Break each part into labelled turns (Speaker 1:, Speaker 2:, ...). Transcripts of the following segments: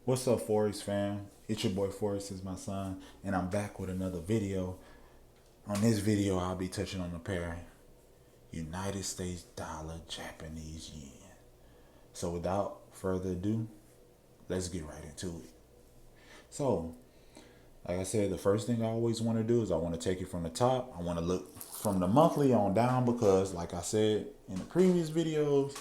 Speaker 1: What's up, Forex fam? It's your boy Forex is my son, and I'm back with another video. On this video, I'll be touching on the pair United States dollar, Japanese yen. So without further ado, let's get right into it. So, like I said, the first thing I always want to do is I want to take it from the top. I want to look from the monthly on down because, like I said in the previous videos,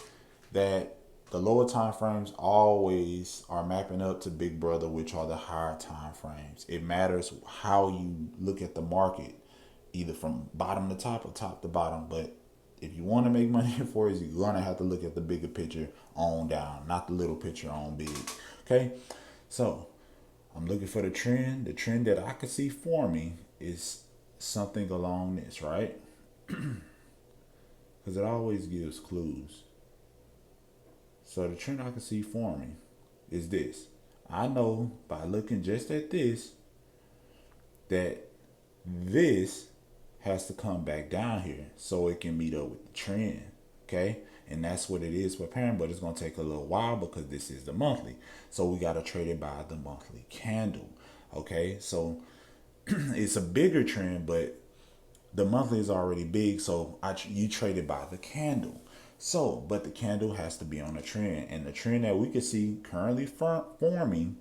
Speaker 1: that the lower time frames always are mapping up to Big Brother, which are the higher time frames. It matters how you look at the market, either from bottom to top or top to bottom. But if you want to make money for it, you're gonna have to look at the bigger picture on down, not the little picture on big. Okay, so I'm looking for the trend. The trend that I could see forming is something along this, right? Because it always gives clues. So the trend I can see forming is this. I know by looking just at this that this has to come back down here so it can meet up with the trend. Okay? And that's what it is preparing, but it's going to take a little while because this is the monthly. So we got to trade it by the monthly candle. Okay? So it's a bigger trend, but the monthly is already big, so you trade it by the candle. So, but the candle has to be on a trend, and the trend that we can see currently forming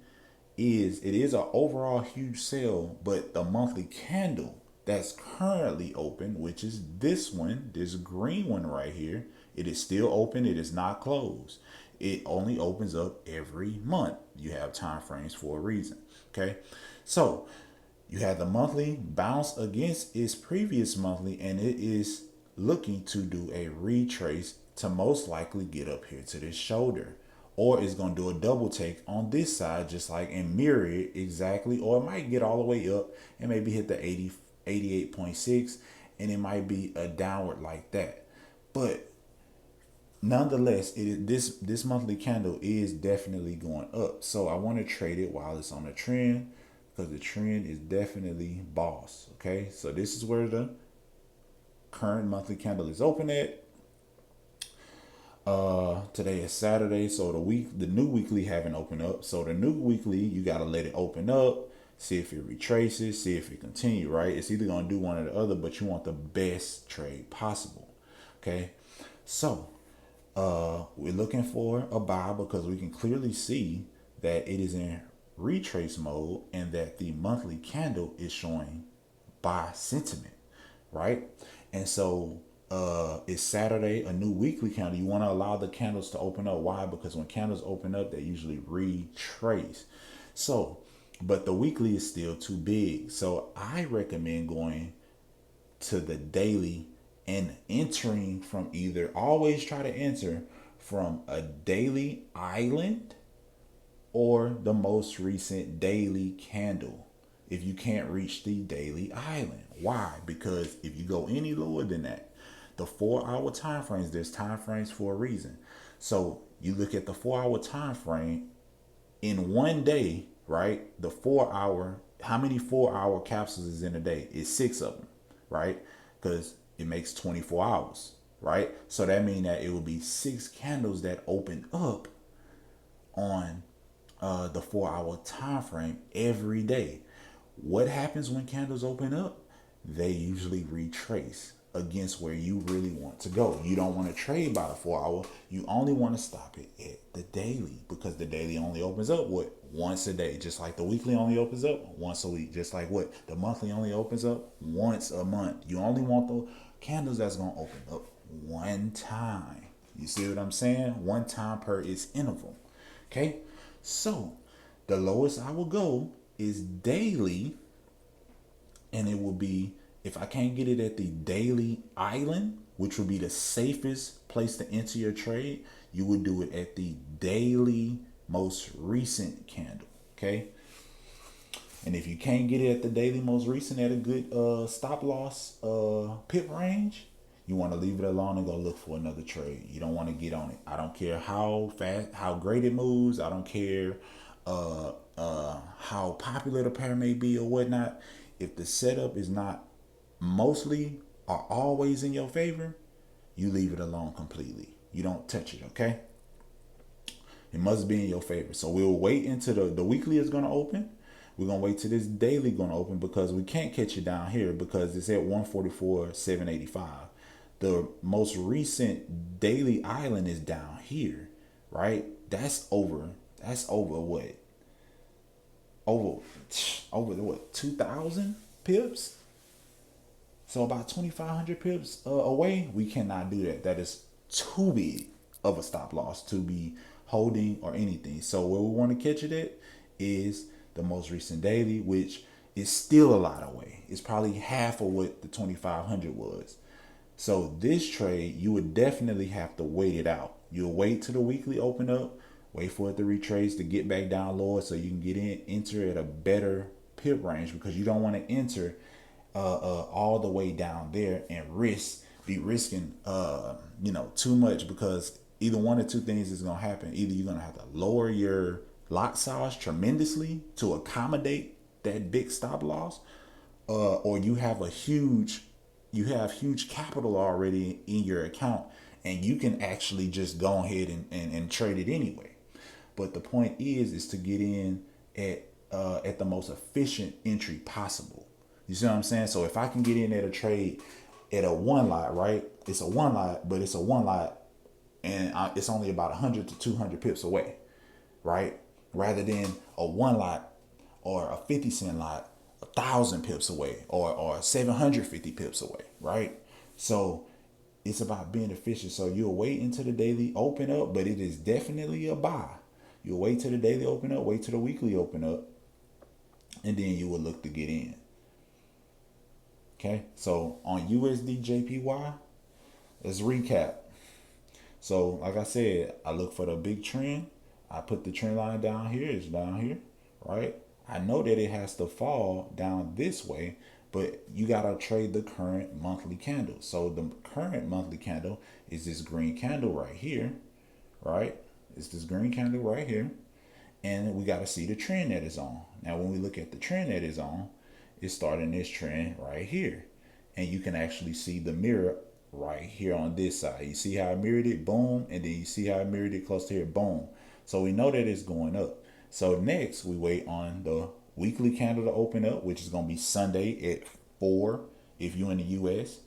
Speaker 1: is it is an overall huge sell, but the monthly candle that's currently open, which is this one, this green one right here, it is still open. It is not closed. It only opens up every month. You have time frames for a reason. Okay, so you had the monthly bounce against its previous monthly, and it is looking to do a retrace to most likely get up here to this shoulder. Or it's going to do a double take on this side, just like and mirror it exactly. Or it might get all the way up and maybe hit the 88.6, and it might be a downward like that. But nonetheless, this monthly candle is definitely going up. So I want to trade it while it's on a trend because the trend is definitely boss. Okay, so this is where the current monthly candle is open at. Today is Saturday, so the new weekly haven't opened up. So the new weekly, you gotta let it open up, see if it retraces, see if it continue. Right, it's either gonna do one or the other, but you want the best trade possible. Okay, so we're looking for a buy because we can clearly see that it is in retrace mode and that the monthly candle is showing buy sentiment, right? And so it's Saturday, a new weekly candle. You want to allow the candles to open up. Why? Because when candles open up, they usually retrace. So, but the weekly is still too big. So I recommend going to the daily and entering from either, always try to enter from a daily island or the most recent daily candle if you can't reach the daily island. Why? Because if you go any lower than that, the 4 hour time frames, there's time frames for a reason. So you look at the 4 hour time frame in one day, right? The 4 hour, how many 4 hour capsules is in a day? It's six of them, right? Because it makes 24 hours, right? So that means that it will be six candles that open up on the 4 hour time frame every day. What happens when candles open up? They usually retrace against where you really want to go. You don't want to trade by the 4 hour. You only want to stop it at the daily because the daily only opens up what? Once a day. Just like the weekly only opens up once a week. Just like what? The monthly only opens up once a month. You only want the candles that's going to open up one time. You see what I'm saying? One time per its interval. Okay? So the lowest I will go is daily, and it will be, if I can't get it at the daily island, which would be the safest place to enter your trade, you would do it at the daily most recent candle. Okay. And if you can't get it at the daily most recent at a good stop loss pip range, you want to leave it alone and go look for another trade. You don't want to get on it. I don't care how fast, how great it moves. I don't care how popular the pair may be or whatnot. If the setup is not mostly or always in your favor, you leave it alone completely. You don't touch it, okay? It must be in your favor. So we'll wait until the weekly is going to open. We're going to wait till this daily going to open because we can't catch it down here because it's at 144,785. The most recent daily island is down here, right? That's over what? Over what? 2,000 pips? So about 2,500 pips away. We cannot do that. That is too big of a stop loss to be holding or anything. So where we want to catch it at is the most recent daily, which is still a lot away. It's probably half of what the 2,500 was. So this trade, you would definitely have to wait it out. You'll wait till the weekly open up, wait for it to retrace to get back down lower so you can get in, enter at a better pip range because you don't want to enter all the way down there and be risking too much because either one or two things is going to happen. Either you're going to have to lower your lot size tremendously to accommodate that big stop loss, or you have huge capital already in your account and you can actually just go ahead and trade it anyway. But the point is to get in at the most efficient entry possible. You see what I'm saying? So if I can get in at a trade at a one lot, right? It's a one lot, but it's a one lot and it's only about 100 to 200 pips away, right? Rather than a one lot or a 50 cent lot 1,000 pips away or 750 pips away, right? So it's about being efficient. So you'll wait until the daily open up, but it is definitely a buy. You'll wait till the daily open up, wait till the weekly open up, and then you will look to get in. Okay, so on Usdjpy, let's recap. So like I said, I look for the big trend. I put the trend line down here. It's down here, right? I know that it has to fall down this way, but you got to trade the current monthly candle. So the current monthly candle is this green candle right here, right? It's this green candle right here. And we got to see the trend that is on. Now, when we look at the trend that is on, it's starting this trend right here. And you can actually see the mirror right here on this side. You see how I mirrored it? Boom. And then you see how I mirrored it close to here? Boom. So we know that it's going up. So next, we wait on the weekly candle to open up, which is going to be Sunday at 4 if you're in the U.S.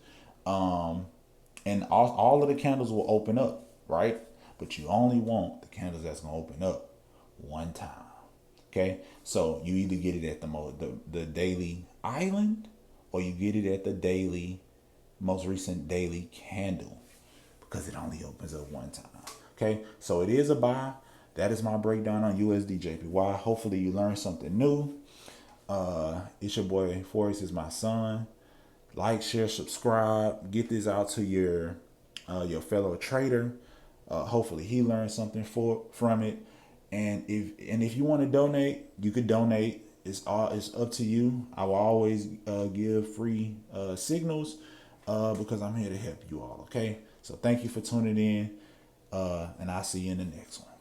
Speaker 1: And all of the candles will open up, right? But you only want the candles that's going to open up one time. Okay, so you either get it at the daily island or you get it at the most recent daily candle because it only opens up one time. Okay, so it is a buy. That is my breakdown on Usdjpy. Hopefully you learned something new. It's your boy Forrest is my son. Like, share, subscribe. Get this out to your fellow trader. Hopefully he learned something from it. And if you want to donate, you could donate. It's up to you. I will always give free signals because I'm here to help you all. Okay. So thank you for tuning in. And I'll see you in the next one.